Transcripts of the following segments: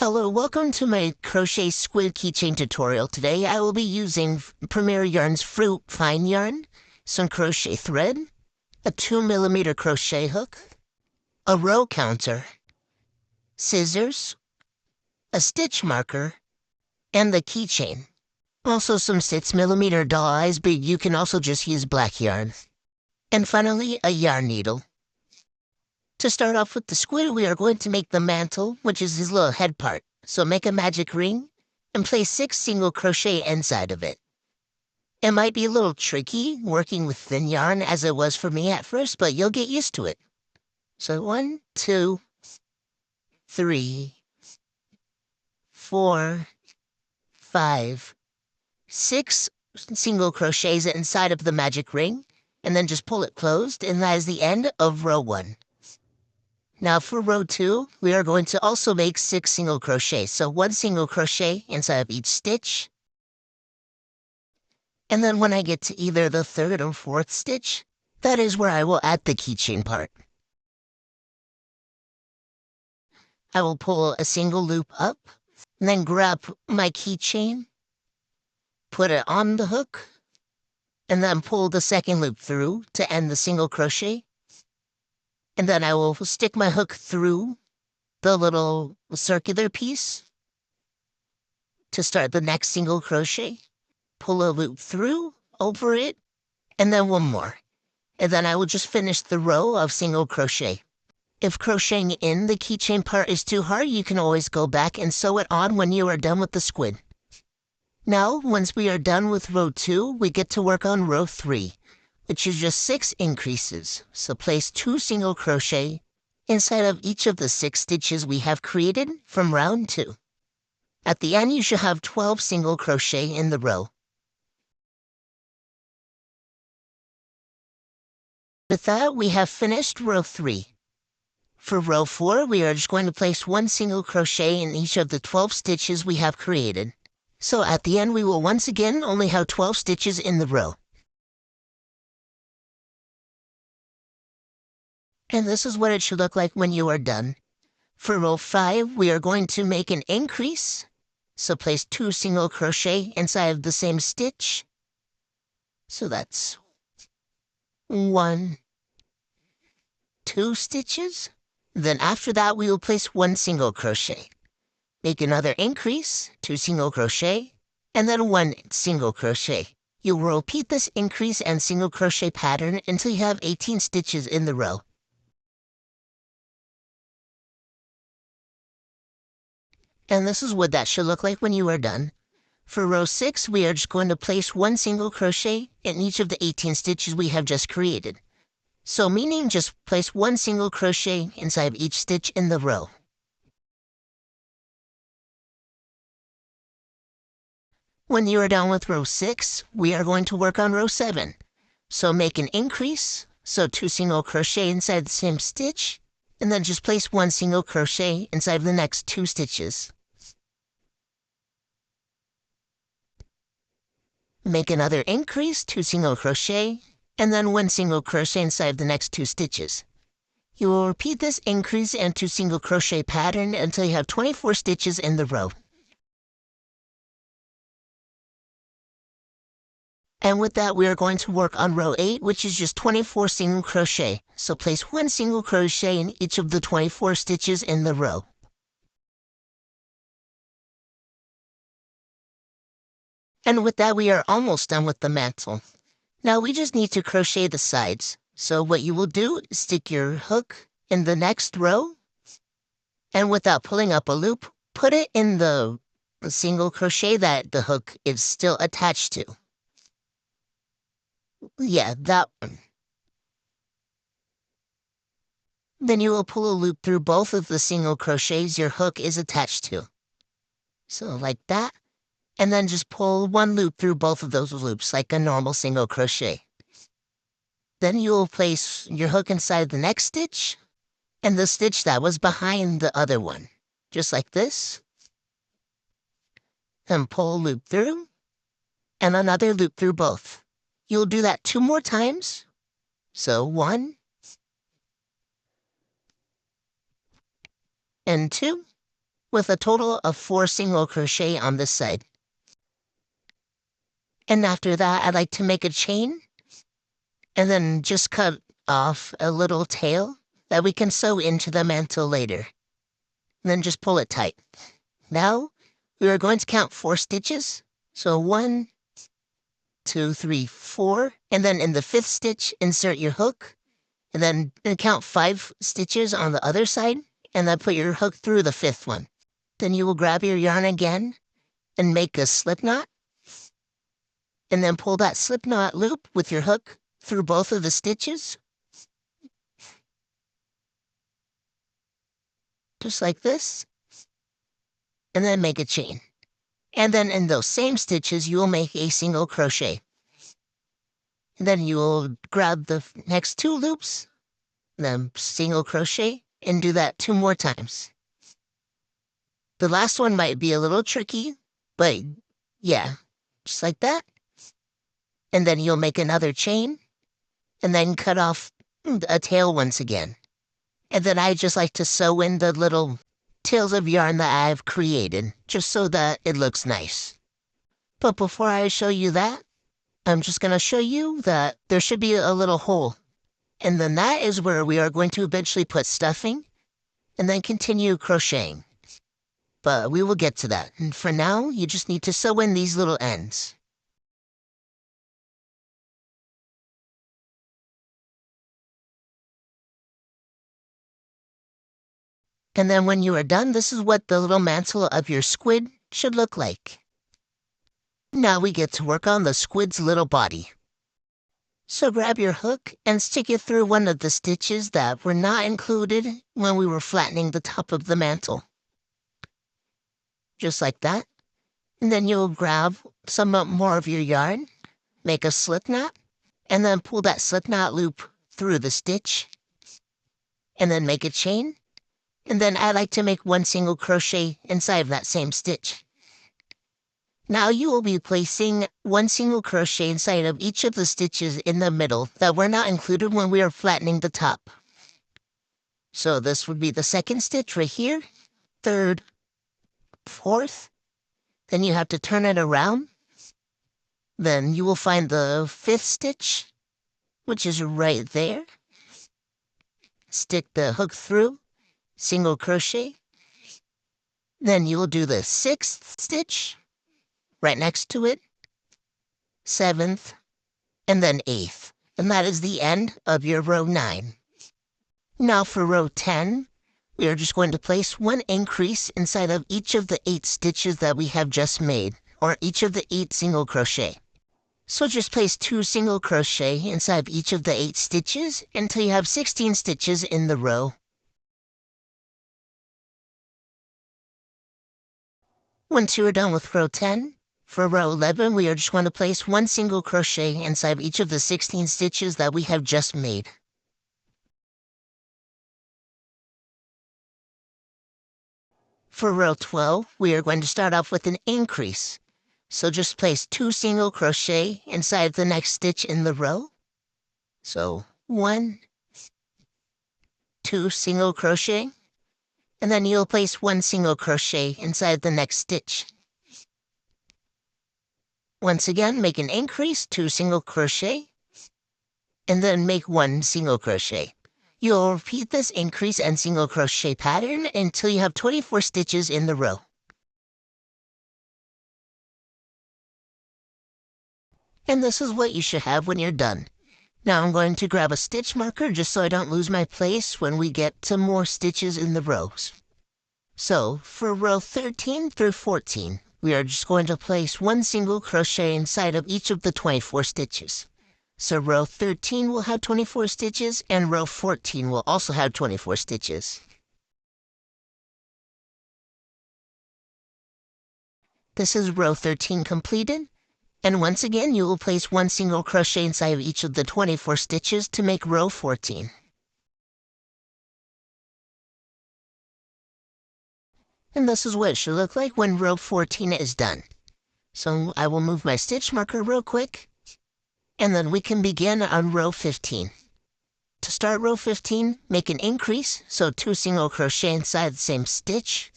Hello, welcome to my Crochet Squid Keychain tutorial. Today I will be using Premier Yarn's Fruit Fine Yarn, some crochet thread, a 2mm crochet hook, a row counter, scissors, a stitch marker, and the keychain. Also some 6mm doll eyes, but you can also just use black yarn. And finally, a yarn needle. To start off with the squid, we are going to make the mantle, which is his little head part. So make a magic ring and place 6 single crochet inside of it. It might be a little tricky working with thin yarn as it was for me at first, but you'll get used to it. So 1, 2, 3, 4, 5, 6 single crochets inside of the magic ring, and then just pull it closed, and that is the end of row 1. Now for row 2, we are going to also make 6 single crochets. So 1 single crochet inside of each stitch. And then when I get to either the 3rd or 4th stitch, that is where I will add the keychain part. I will pull a single loop up, and then grab my keychain, put it on the hook, and then pull the 2nd loop through to end the single crochet. And then I will stick my hook through the little circular piece to start the next single crochet. Pull a loop through, over it, and then 1 more. And then I will just finish the row of single crochet. If crocheting in the keychain part is too hard, you can always go back and sew it on when you are done with the squid. Now, once we are done with row 2, we get to work on row 3. Which is just 6 increases. So place 2 single crochet inside of each of the 6 stitches we have created from round 2. At the end, you should have 12 single crochet in the row. With that, we have finished row 3. For row 4, we are just going to place 1 single crochet in each of the 12 stitches we have created. So at the end, we will once again only have 12 stitches in the row. And this is what it should look like when you are done. For row 5, we are going to make an increase. So place 2 single crochet inside of the same stitch. So that's 1, 2 stitches. Then after that, we will place 1 single crochet. Make another increase, 2 single crochet, and then 1 single crochet. You will repeat this increase and single crochet pattern until you have 18 stitches in the row. And this is what that should look like when you are done. For row 6, we are just going to place 1 single crochet in each of the 18 stitches we have just created. So meaning just place 1 single crochet inside of each stitch in the row. When you are done with row 6, we are going to work on row 7. So make an increase, so 2 single crochet inside the same stitch, and then just place 1 single crochet inside of the next 2 stitches. Make another increase, 2 single crochet, and then 1 single crochet inside of the next 2 stitches. You will repeat this increase and 2 single crochet pattern until you have 24 stitches in the row. And with that, we are going to work on row 8, which is just 24 single crochet. So place 1 single crochet in each of the 24 stitches in the row. And with that, we are almost done with the mantle. Now we just need to crochet the sides. So what you will do is stick your hook in the next row, and without pulling up a loop, put it in the single crochet that the hook is still attached to. Yeah, that one. Then you will pull a loop through both of the single crochets your hook is attached to. So like that. And then just pull 1 loop through both of those loops like a normal single crochet. Then you will place your hook inside the next stitch and the stitch that was behind the other one. Just like this. And pull a loop through and another loop through both. You'll do that 2 more times. So 1 and 2. with a total of 4 single crochet on this side. And after that, I'd like to make a chain and then just cut off a little tail that we can sew into the mantle later. And then just pull it tight. Now, we are going to count 4 stitches. So 1, 2, 3, 4. And then in the 5th stitch, insert your hook. And then count 5 stitches on the other side. And then put your hook through the 5th one. Then you will grab your yarn again and make a slip knot. And then pull that slip knot loop with your hook through both of the stitches. Just like this. And then make a chain. And then in those same stitches, you will make a single crochet. And then you will grab the next 2 loops, then single crochet, and do that 2 more times. The last one might be a little tricky, but yeah, just like that. And then you'll make another chain, and then cut off a tail once again. And then I just like to sew in the little tails of yarn that I've created, just so that it looks nice. But before I show you that, I'm just going to show you that there should be a little hole. And then that is where we are going to eventually put stuffing, and then continue crocheting. But we will get to that. And for now, you just need to sew in these little ends. And then when you are done, this is what the little mantle of your squid should look like. Now we get to work on the squid's little body. So grab your hook and stick it through one of the stitches that were not included when we were flattening the top of the mantle. Just like that. And then you'll grab some more of your yarn, make a slip knot, and then pull that slip knot loop through the stitch, and then make a chain. And then I like to make 1 single crochet inside of that same stitch. Now you will be placing 1 single crochet inside of each of the stitches in the middle that were not included when we are flattening the top. So this would be the 2nd stitch right here, 3rd, 4th. Then you have to turn it around. Then you will find the 5th stitch, which is right there. Stick the hook through. Single crochet. Then you will do the 6th stitch right next to it, 7th, and then 8th. And that is the end of your row 9. Now for row 10, we are just going to place 1 increase inside of each of the 8 stitches that we have just made, or each of the 8 single crochet. So just place 2 single crochet inside of each of the 8 stitches until you have 16 stitches in the row. Once you are done with row 10, for row 11, we are just going to place 1 single crochet inside of each of the 16 stitches that we have just made. For row 12, we are going to start off with an increase. So just place 2 single crochet inside the next stitch in the row. So 1, 2 single crochet. And then you'll place 1 single crochet inside the next stitch. Once again, make an increase, 2 single crochet, and then make 1 single crochet. You'll repeat this increase and single crochet pattern until you have 24 stitches in the row. And this is what you should have when you're done. Now I'm going to grab a stitch marker just so I don't lose my place when we get to more stitches in the rows. So for row 13 through 14, we are just going to place 1 single crochet inside of each of the 24 stitches. So row 13 will have 24 stitches and row 14 will also have 24 stitches. This is row 13 completed. And once again, you will place 1 single crochet inside of each of the 24 stitches to make row 14. And this is what it should look like when row 14 is done. So I will move my stitch marker real quick, and then we can begin on row 15. To start row 15, make an increase, so 2 single crochet inside the same stitch,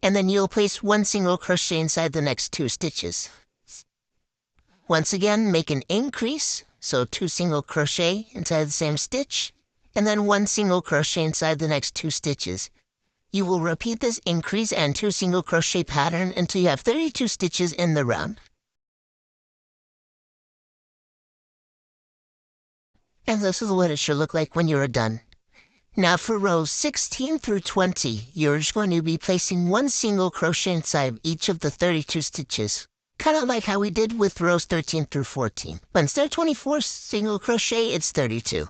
and then you'll place one single crochet inside the next 2 stitches. Once again, make an increase, so 2 single crochet inside the same stitch, and then 1 single crochet inside the next 2 stitches. You will repeat this increase and 2 single crochet pattern until you have 32 stitches in the round. And this is what it should look like when you're done. Now for rows 16 through 20, you're just going to be placing 1 single crochet inside each of the 32 stitches. Kind of like how we did with rows 13 through 14. But instead of 24 single crochet, it's 32.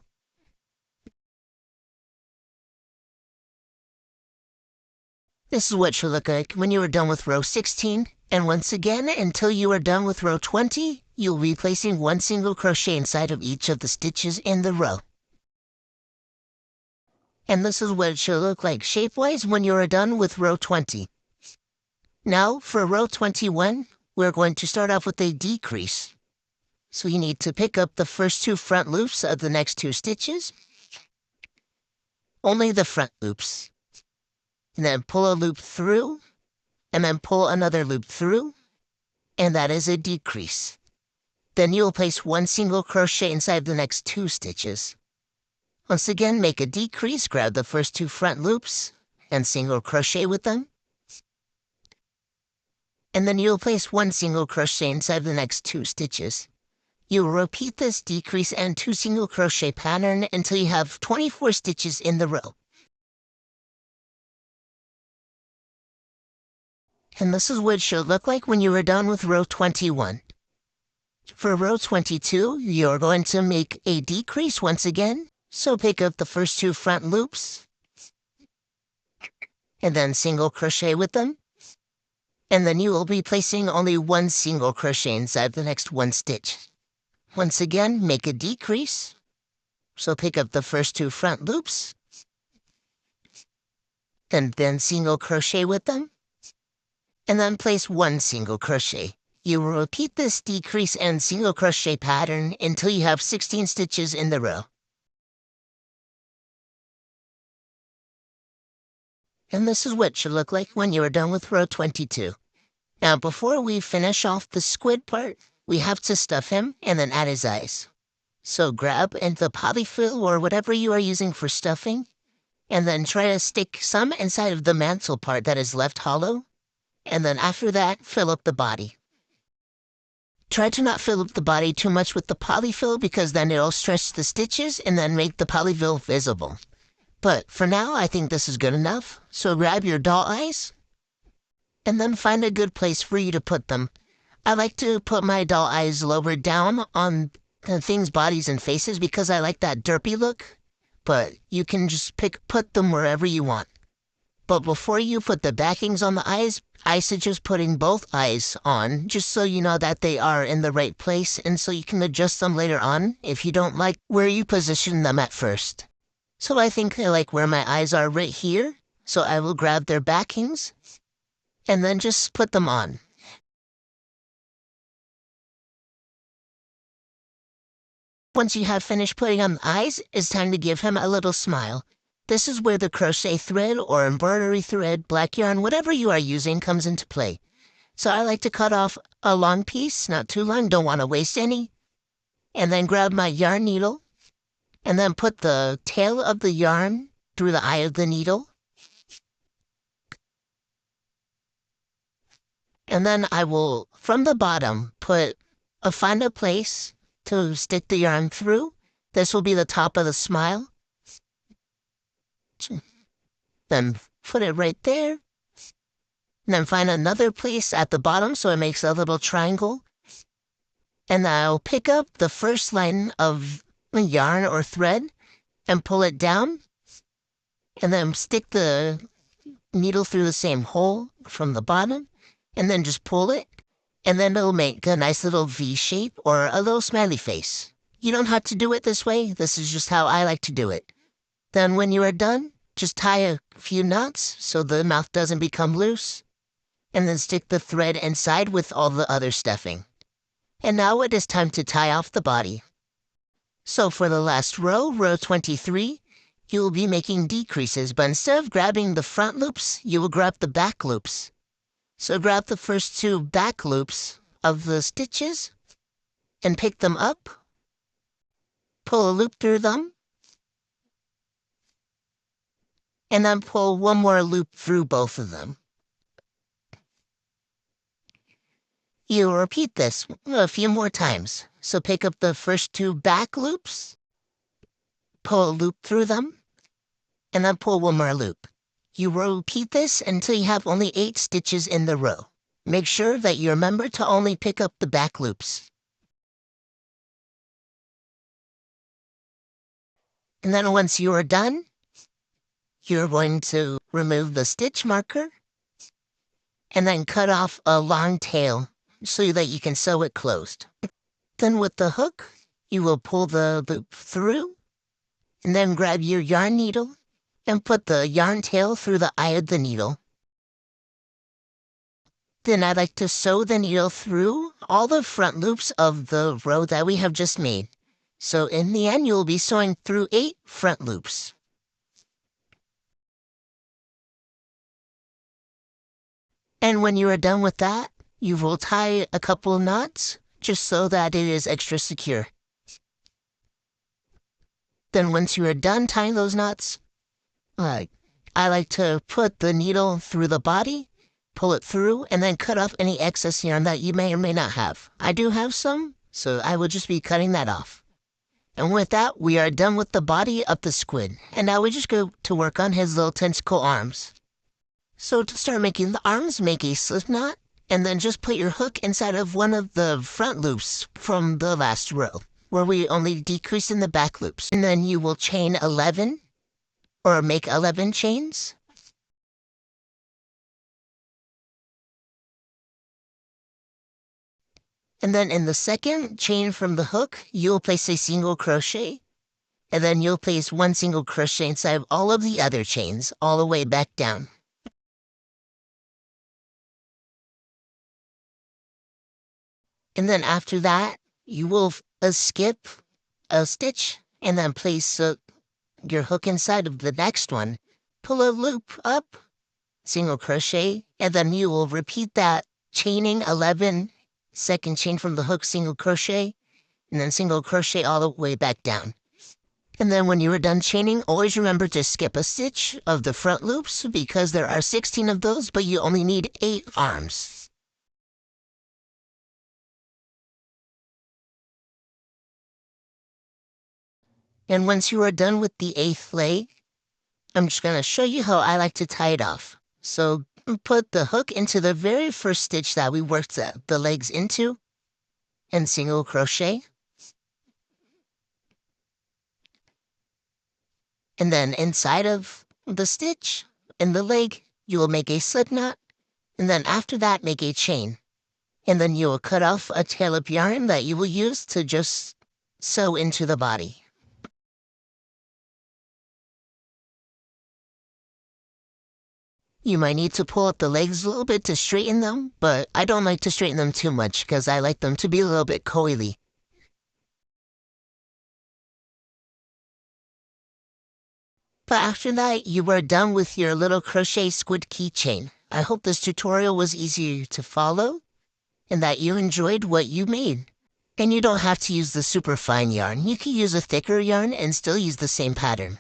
This is what it should look like when you are done with row 16. And once again, until you are done with row 20, you'll be placing 1 single crochet inside of each of the stitches in the row. And this is what it should look like shape-wise when you are done with row 20. Now, for row 21, we're going to start off with a decrease. So you need to pick up the first 2 front loops of the next 2 stitches. Only the front loops. And then pull a loop through, and then pull another loop through, and that is a decrease. Then you'll place 1 single crochet inside the next 2 stitches. Once again, make a decrease, grab the first 2 front loops, and single crochet with them. And then you'll place 1 single crochet inside the next 2 stitches. You will repeat this decrease and 2 single crochet pattern until you have 24 stitches in the row. And this is what it should look like when you are done with row 21. For row 22, you're going to make a decrease once again. So pick up the first 2 front loops, and then single crochet with them. And then you will be placing only 1 single crochet inside the next 1 stitch. Once again, make a decrease. So pick up the first 2 front loops, and then single crochet with them. And then place 1 single crochet. You will repeat this decrease and single crochet pattern until you have 16 stitches in the row. And this is what it should look like when you are done with row 22. Now, before we finish off the squid part, we have to stuff him and then add his eyes. So grab the polyfill or whatever you are using for stuffing, and then try to stick some inside of the mantle part that is left hollow, and then after that, fill up the body. Try to not fill up the body too much with the polyfill because then it'll stretch the stitches and then make the polyfill visible. But for now, I think this is good enough. So grab your doll eyes, and then find a good place for you to put them. I like to put my doll eyes lower down on things' bodies and faces because I like that derpy look. But you can just put them wherever you want. But before you put the backings on the eyes, I suggest putting both eyes on, just so you know that they are in the right place, and so you can adjust them later on if you don't like where you position them at first. So I think I like where my eyes are right here, so I will grab their backings, and then just put them on. Once you have finished putting on the eyes, it's time to give him a little smile. This is where the crochet thread or embroidery thread, black yarn, whatever you are using comes into play. So I like to cut off a long piece, not too long, don't want to waste any, and then grab my yarn needle, and then put the tail of the yarn through the eye of the needle. And then I will, from the bottom, find a place to stick the yarn through. This will be the top of the smile. Then put it right there. And then find another place at the bottom so it makes a little triangle. And I'll pick up the first line of yarn or thread and pull it down. And then stick the needle through the same hole from the bottom. And then just pull it. And then it'll make a nice little V shape or a little smiley face. You don't have to do it this way. This is just how I like to do it. Then when you are done, just tie a few knots so the mouth doesn't become loose. And then stick the thread inside with all the other stuffing. And now it is time to tie off the body. So for the last row, row 23, you will be making decreases, but instead of grabbing the front loops, you will grab the back loops. So grab the first two back loops of the stitches and pick them up, pull a loop through them, and then pull one more loop through both of them. You repeat this a few more times. So pick up the first two back loops, pull a loop through them, and then pull one more loop. You will repeat this until you have only 8 stitches in the row. Make sure that you remember to only pick up the back loops. And then once you are done, you're going to remove the stitch marker and then cut off a long tail so that you can sew it closed. Then with the hook, you will pull the loop through and then grab your yarn needle and put the yarn tail through the eye of the needle. Then I like to sew the needle through all the front loops of the row that we have just made. So in the end, you'll be sewing through 8 front loops. And when you are done with that, you will tie a couple of knots just so that it is extra secure. Then once you are done tying those knots, I like to put the needle through the body, pull it through, and then cut off any excess yarn that you may or may not have. I do have some, so I will just be cutting that off. And with that, we are done with the body of the squid. And now we just go to work on his little tentacle arms. So to start making the arms, make a slip knot, and then just put your hook inside of one of the front loops from the last row, where we only decrease in the back loops. And then you will chain 11, or make 11 chains. And then in the second chain from the hook, you'll place a single crochet, and then you'll place 1 single crochet inside of all of the other chains, all the way back down. And then after that, you will skip a stitch, and then place your hook inside of the next one, pull a loop up, single crochet, and then you will repeat that, chaining 11, second chain from the hook, single crochet, and then single crochet all the way back down. And then when you are done chaining, always remember to skip a stitch of the front loops because there are 16 of those, but you only need 8 arms. And once you are done with the 8th leg, I'm just going to show you how I like to tie it off. So put the hook into the very first stitch that we worked the legs into, and single crochet. And then inside of the stitch, in the leg, you will make a slip knot, and then after that, make a chain. And then you will cut off a tail of yarn that you will use to just sew into the body. You might need to pull up the legs a little bit to straighten them, but I don't like to straighten them too much because I like them to be a little bit coily. But after that, you are done with your little crochet squid keychain. I hope this tutorial was easier to follow and that you enjoyed what you made. And you don't have to use the super fine yarn. You can use a thicker yarn and still use the same pattern.